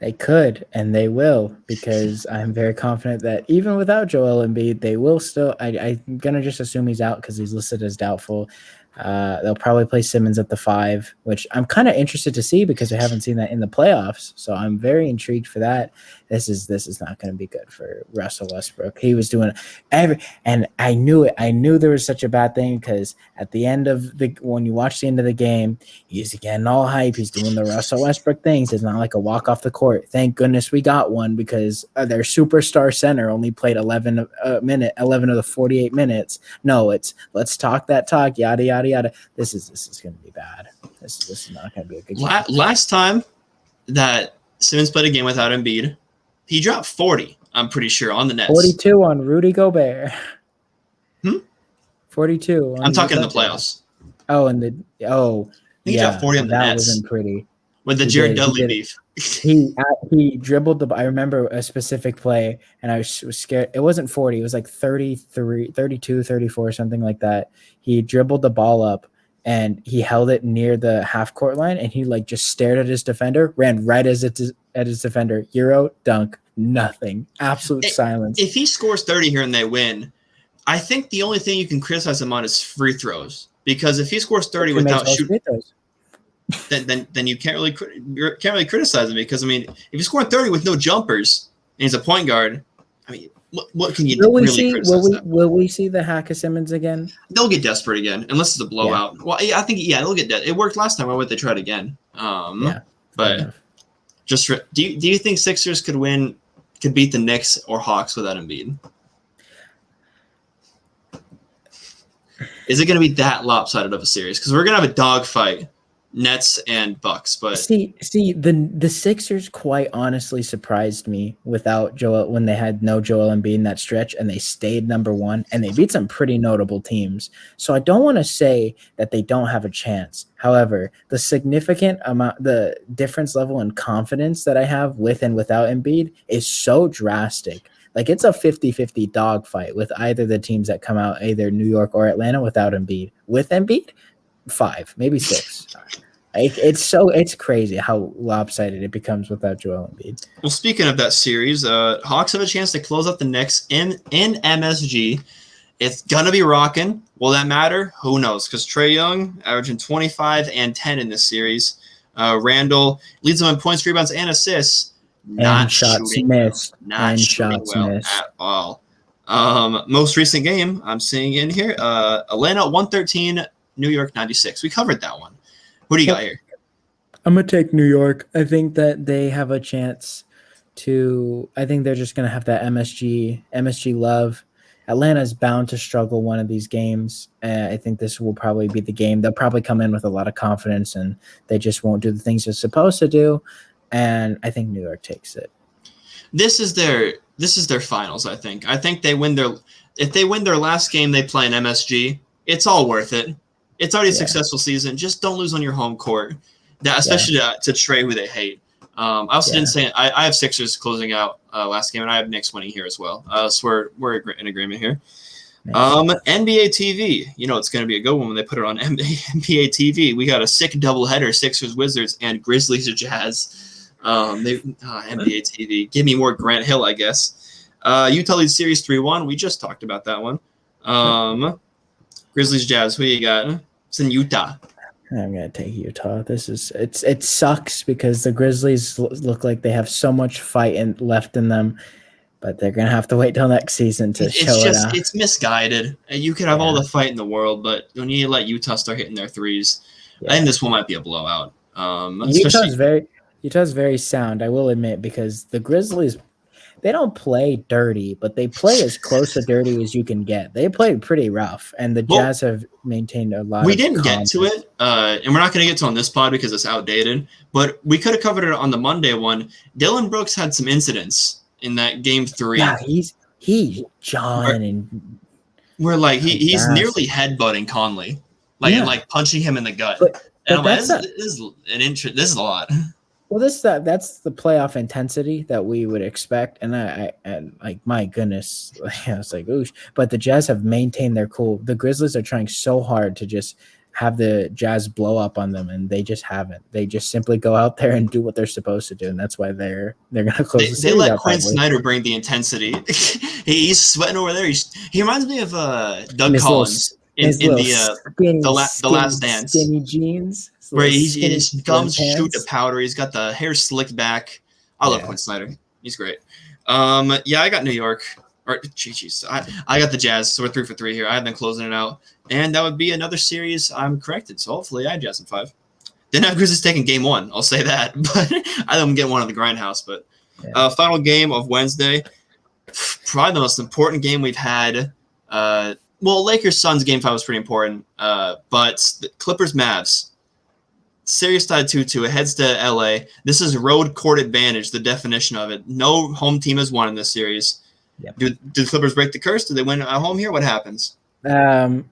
They could, and they will, because I'm very confident that even without Joel Embiid, they will still. I'm going to just assume he's out because he's listed as doubtful. They'll probably play Simmons at the 5, which I'm kind of interested to see because I haven't seen that in the playoffs. So I'm very intrigued for that. This is not going to be good for Russell Westbrook. He was doing and I knew it. I knew there was such a bad thing because at the end of when you watch the end of the game, he's getting all hype. He's doing the Russell Westbrook things. It's not like a walk off the court. Thank goodness we got one because their superstar center only played 11 of the 48 minutes. No, it's let's talk that talk. Yada yada yada. This is going to be bad. This is not going to be a good game. Last time that Simmons played a game without Embiid, he dropped 40, I'm pretty sure, on the Nets. 42 on Rudy Gobert. 42. I'm talking in the playoffs. Oh, he dropped 40 on the that Nets. Wasn't pretty. With the Jared Dudley beef. He dribbled I remember a specific play, and I was scared. It wasn't 40. It was like 33, 32, 34, something like that. He dribbled the ball up, and he held it near the half-court line, and he like just stared at his defender, ran right at his defender. Euro, dunk, nothing. Absolute silence. If he scores 30 here and they win, I think the only thing you can criticize him on is free throws. Because if he scores 30 without shooting, then you can't really criticize him. Because I mean, if he's scoring 30 with no jumpers and he's a point guard, I mean, what can you criticize? Will we see the hack of Simmons again? They'll get desperate again, unless it's a blowout. Yeah. Well, I think they'll get desperate. It worked last time. Why would they try it again? But just do you think Sixers could beat the Knicks or Hawks without Embiid? Is it going to be that lopsided of a series? Because we're going to have a dogfight, Nets and Bucks. But see, the Sixers quite honestly surprised me without Joel when they had no Joel Embiid in that stretch, and they stayed number 1, and they beat some pretty notable teams. So I don't want to say that they don't have a chance. However, the significant amount, the difference level in confidence that I have with and without Embiid is so drastic. Like, it's a 50-50 dogfight with either the teams that come out, either New York or Atlanta, without Embiid. With Embiid, 5, maybe 6. It's crazy how lopsided it becomes without Joel Embiid. Well, speaking of that series, Hawks have a chance to close out the next in MSG. It's gonna be rocking. Will that matter? Who knows? Because Trae Young averaging 25 and 10 in this series. Randall leads them in points, rebounds, and assists. And shots missed. Not shooting well at all. Most recent game I'm seeing in here, Atlanta 113, New York 96. We covered that one. Who do you got here? I'm going to take New York. I think that they have a chance to – I think they're just going to have that MSG love. Atlanta's bound to struggle one of these games. I think this will probably be the game. They'll probably come in with a lot of confidence, and they just won't do the things they're supposed to do. And I think New York takes it. This is their finals, I think. I think if they win their last game they play in MSG, it's all worth it. It's already a successful season. Just don't lose on your home court. That especially to Trae, who they hate. I also didn't say I have Sixers closing out last game, and I have Knicks winning here as well. So we're in agreement here. Nice. NBA TV, it's going to be a good one when they put it on NBA TV. We got a sick doubleheader: Sixers, Wizards, and Grizzlies, Jazz. NBA TV. Give me more Grant Hill, I guess. Utah leads series 3-1. We just talked about that one. Grizzlies, Jazz. Who you got? It's in Utah. I'm gonna take Utah. It sucks because the Grizzlies look like they have so much fight left in them, but they're gonna have to wait till next season to show it out. It's misguided. You could have all the fight in the world, but when you let Utah start hitting their threes, I think this one might be a blowout. Utah's very sound, I will admit, because the Grizzlies, they don't play dirty, but they play as close to dirty as you can get. They play pretty rough, and the Jazz have maintained a lot. We didn't get to it, and we're not going to get to it on this pod because it's outdated, but we could have covered it on the Monday one. Dylan Brooks had some incidents in that game 3. Yeah, he's John and we're like he's nearly headbutting Conley, and like punching him in the gut. And I'm like, this is a lot. Well, that's the playoff intensity that we would expect, and I like, my goodness, I was like, oosh. But the Jazz have maintained their cool. The Grizzlies are trying so hard to just have the Jazz blow up on them, and they just haven't. They just simply go out there and do what they're supposed to do, and that's why they're going to close the series. They let Quinn Snyder bring the intensity. He's sweating over there. He reminds me of Doug Collins in the Last Dance. Skinny jeans. Where his gums shoot the powder. He's got the hair slicked back. I love Quinn Snyder. He's great. I got New York. Or geez, I got the Jazz. So we're 3 for 3 here. I have them closing it out, and that would be another series. I'm corrected. So hopefully I had Jazz in 5. Didn't have Grizzlies taking game 1. I'll say that, but I didn't get one on the grindhouse. But final game of Wednesday, probably the most important game we've had. Lakers Suns game 5 was pretty important, but the Clippers Mavs. Series tied 2-2. It heads to LA. This is road court advantage, the definition of it. No home team has won in this series. Yep. Do the Clippers break the curse? Do they win at home here? What happens?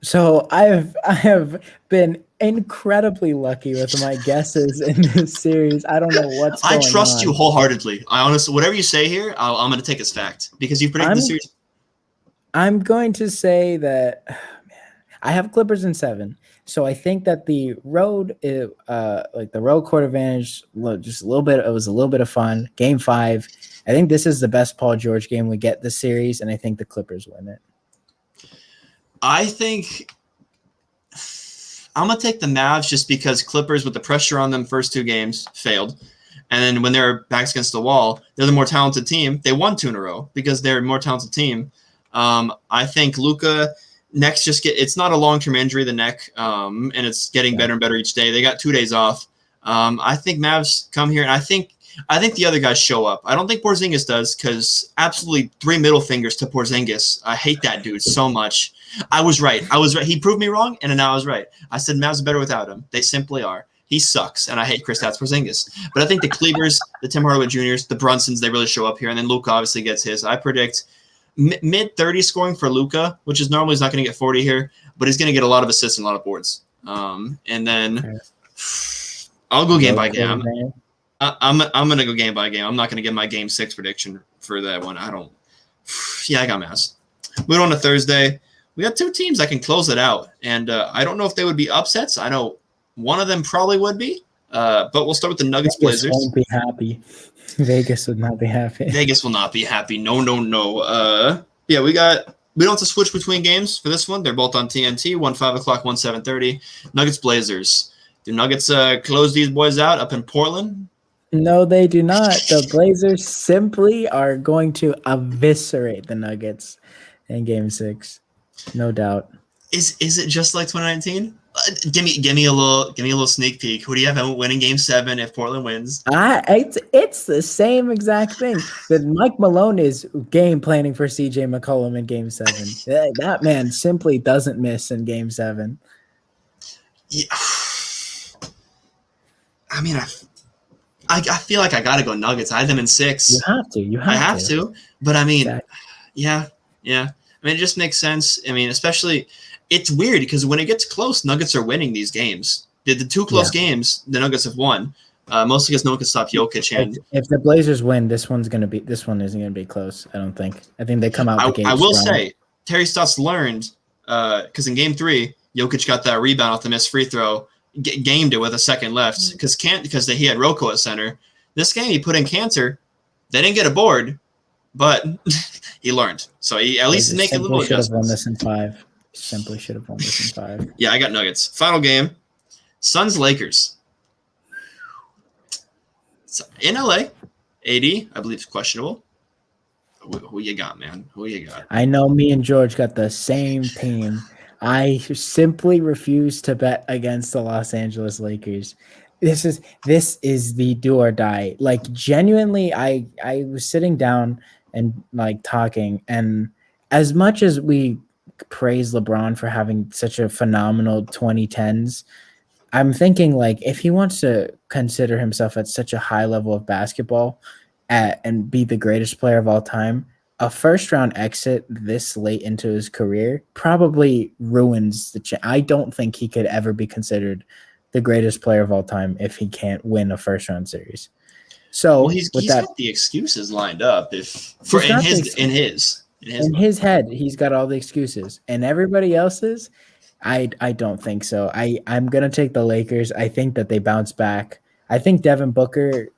So I have been incredibly lucky with my guesses in this series. I don't know what's going on. I trust you wholeheartedly. I honestly, whatever you say here, I'm going to take as fact because you predicted the series. I'm going to say that I have Clippers in 7. So I think that the road, the road court advantage, just a little bit. It was a little bit of fun. Game 5. I think this is the best Paul George game we get this series, and I think the Clippers win it. I think I'm gonna take the Mavs just because Clippers, with the pressure on them, first 2 games failed, and then when they're backs against the wall, they're the more talented team. They won 2 in a row because they're a more talented team. I think Luka. Neck's it's not a long-term injury, the neck, and it's getting better and better each day. They got 2 days off. I think Mavs come here, and I think the other guys show up. I don't think Porzingis does because absolutely 3 middle fingers to Porzingis. I hate that dude so much. I was right. He proved me wrong, and now I was right. I said Mavs are better without him. They simply are. He sucks, and I hate Kristaps Porzingis. But I think the Cleavers, the Tim Hardaway Juniors, the Brunsons, they really show up here, and then Luka obviously gets his. I predict mid-30 scoring for Luka, which is normally he's not going to get 40 here, but he's going to get a lot of assists and a lot of boards. And then I'll go game by game. I'm going to go game by game. I'm not going to give my game 6 prediction for that one. I got Mavs. Moving on to Thursday. We got 2 teams that can close it out, and I don't know if they would be upsets. I know one of them probably would be. But we'll start with the Nuggets Vegas Blazers. won't be happy. Vegas would not be happy. Vegas will not be happy. No. Yeah, we don't have to switch between games for this one. They're both on TNT. One 5 o'clock, one 7:30. Nuggets Blazers. Do Nuggets close these boys out up in Portland? No, they do not. The Blazers simply are going to eviscerate the Nuggets in Game 6, no doubt. Is it just like 2019? Give me a little sneak peek. Who do you have winning Game 7 if Portland wins? It's the same exact thing. That Mike Malone is game planning for CJ McCollum in Game 7. That man simply doesn't miss in Game 7. Yeah. I mean, I feel like I gotta go Nuggets. I had them in 6. You have to. I have to. But I mean, exactly. yeah. I mean, it just makes sense. I mean, especially it's weird because when it gets close, Nuggets are winning these games. The 2 close games, the Nuggets have won. Mostly because no one can stop Jokic. And if the Blazers win, this one isn't gonna be close. I don't think. I think they come out the gate. I will say Terry Stotts learned because in Game 3, Jokic got that rebound off the missed free throw, gamed it with a second left because he had Rocco at center. This game he put in Cantor. They didn't get a board, but he learned. So he at least make a little adjustments. Should have won this in 5. Simply should have won this in 5. Yeah, I got Nuggets. Final game, Suns Lakers. So in LA, AD I believe is questionable. Who you got, man? Who you got? I know me and George got the same team. I simply refuse to bet against the Los Angeles Lakers. This is the do or die. Like genuinely, I was sitting down and like talking, and as much as we praise LeBron for having such a phenomenal 2010s, I'm thinking like if he wants to consider himself at such a high level of basketball and be the greatest player of all time, a first-round exit this late into his career probably ruins the I don't think he could ever be considered the greatest player of all time if he can't win a first-round series. So he's got the excuses lined up. In his head, he's got all the excuses, and everybody else's, I don't think so. I'm gonna take the Lakers. I think that they bounce back. I think Devin Booker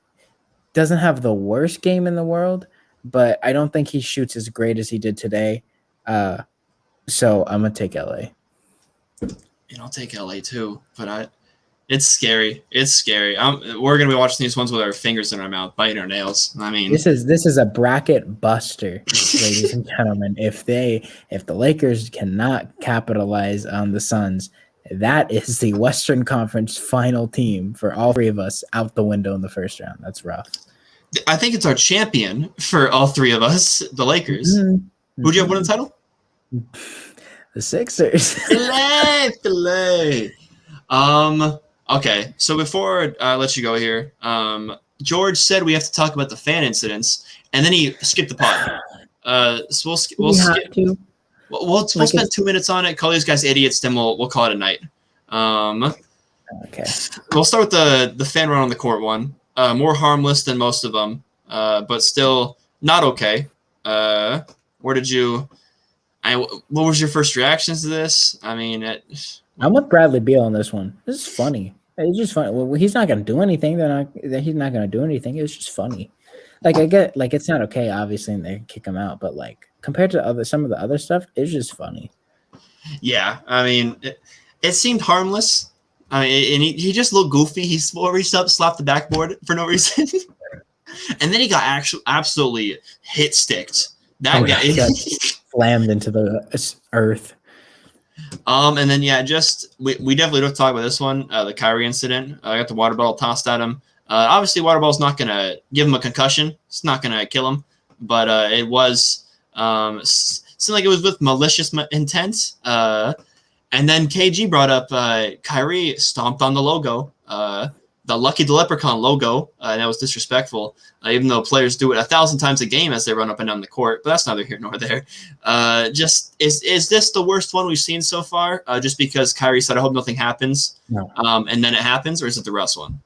doesn't have the worst game in the world, but I don't think he shoots as great as he did today. So I'm gonna take LA. And I'll take LA too, but it's scary. It's scary. We're gonna be watching these ones with our fingers in our mouth, biting our nails. I mean, this is a bracket buster, ladies and gentlemen. If the Lakers cannot capitalize on the Suns, that is the Western Conference final team for all 3 of us out the window in the first round. That's rough. I think it's our champion for all 3 of us, the Lakers. Mm-hmm. Who'd you have win the title? The Sixers. Filet. Okay, so before I let you go here, George said we have to talk about the fan incidents, and then he skipped the pod. So we'll skip. We'll spend 2 minutes on it. Call these guys idiots, then we'll call it a night. Okay. We'll start with the fan run on the court one. More harmless than most of them, but still not okay. What was your first reactions to this? I mean, I'm with Bradley Beal on this one. This is funny. It's just funny. Well, he's not going to do anything. He's not going to do anything. It's just funny. Like I get, like it's not okay, obviously, and they kick him out. But like compared to some of the other stuff, it's just funny. Yeah, I mean, it seemed harmless. And he just looked goofy. He reached up, slapped the backboard for no reason, and then he got absolutely hit sticked. That guy slammed into the earth. And then we definitely don't talk about this one. The Kyrie incident. I got the water bottle tossed at him. Obviously, water ball's not gonna give him a concussion. It's not gonna kill him, but it was seemed like it was with malicious intent. And then KG brought up Kyrie stomped on the logo, the Lucky the Leprechaun logo, and that was disrespectful, even though players do it 1,000 times a game as they run up and down the court, but that's neither here nor there. Is this the worst one we've seen so far, just because Kyrie said, I hope nothing happens, no. And then it happens, or is it the Russ one?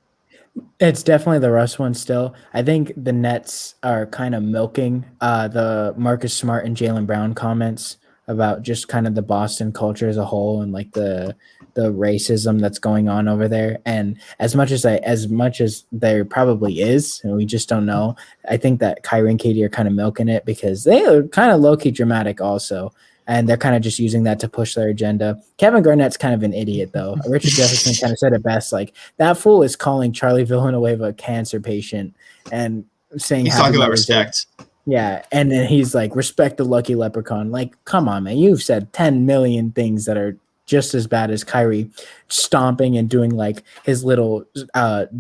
It's definitely the Russ one still. I think the Nets are kind of milking the Marcus Smart and Jaylen Brown comments about just kind of the Boston culture as a whole and like the the racism that's going on over there. And as much as there probably is, and we just don't know, I think that Kyrie and KD are kind of milking it because they are kind of low-key dramatic also. And they're kind of just using that to push their agenda. Kevin Garnett's kind of an idiot, though. Richard Jefferson kind of said it best. Like, that fool is calling Charlie Villanueva a cancer patient and saying he's talking about respect. Yeah, and then he's like, respect the lucky leprechaun. Like, come on, man. You've said 10 million things that are just as bad as Kyrie stomping and doing like his little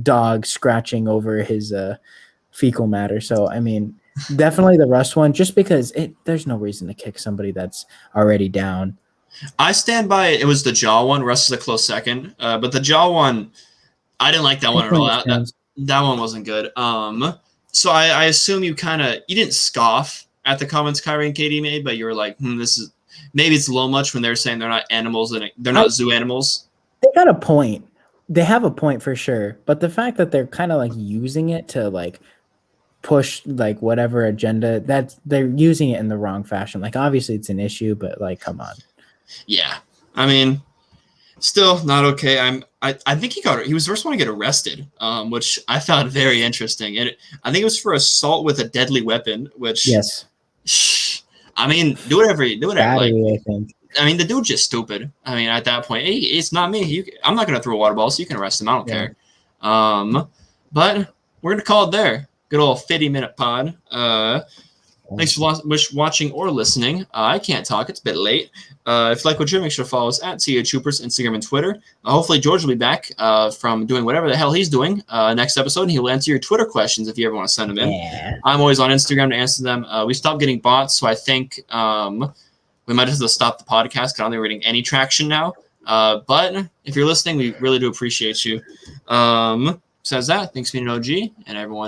dog scratching over his fecal matter. So, I mean, definitely the Russ one, just because there's no reason to kick somebody that's already down. I stand by it. It was the jaw one. Russ is a close second. But the jaw one, I didn't like that one at all. That one wasn't good. So I assume you didn't scoff at the comments Kyrie and KD made, but you were like, this is maybe it's a little much when they're saying they're not animals and they're not zoo animals. They got a point. They have a point for sure. But the fact that they're kind of like using it to like push like whatever agenda, that they're using it in the wrong fashion. Like, obviously it's an issue, but like, come on. Yeah. I mean, still not okay. I think he was the first one to get arrested, which I found very interesting. And I think it was for assault with a deadly weapon, which yes. I mean, do whatever. Battery, I think. I mean, the dude's just stupid. I mean, at that point, hey, it's not me. I'm not gonna throw a water ball, so you can arrest him. I don't care. But we're gonna call it there. Good old 50-minute pod. Thanks for watching or listening. I can't talk. It's a bit late. If you like what you're doing, make sure to follow us at THHoopers, Instagram, and Twitter. Hopefully, George will be back from doing whatever the hell he's doing next episode, and he'll answer your Twitter questions if you ever want to send them in. Yeah. I'm always on Instagram to answer them. We stopped getting bots, so I think we might have to stop the podcast because I don't think we're getting any traction now. But if you're listening, we really do appreciate you. Besides that, thanks for being an OG, and everyone.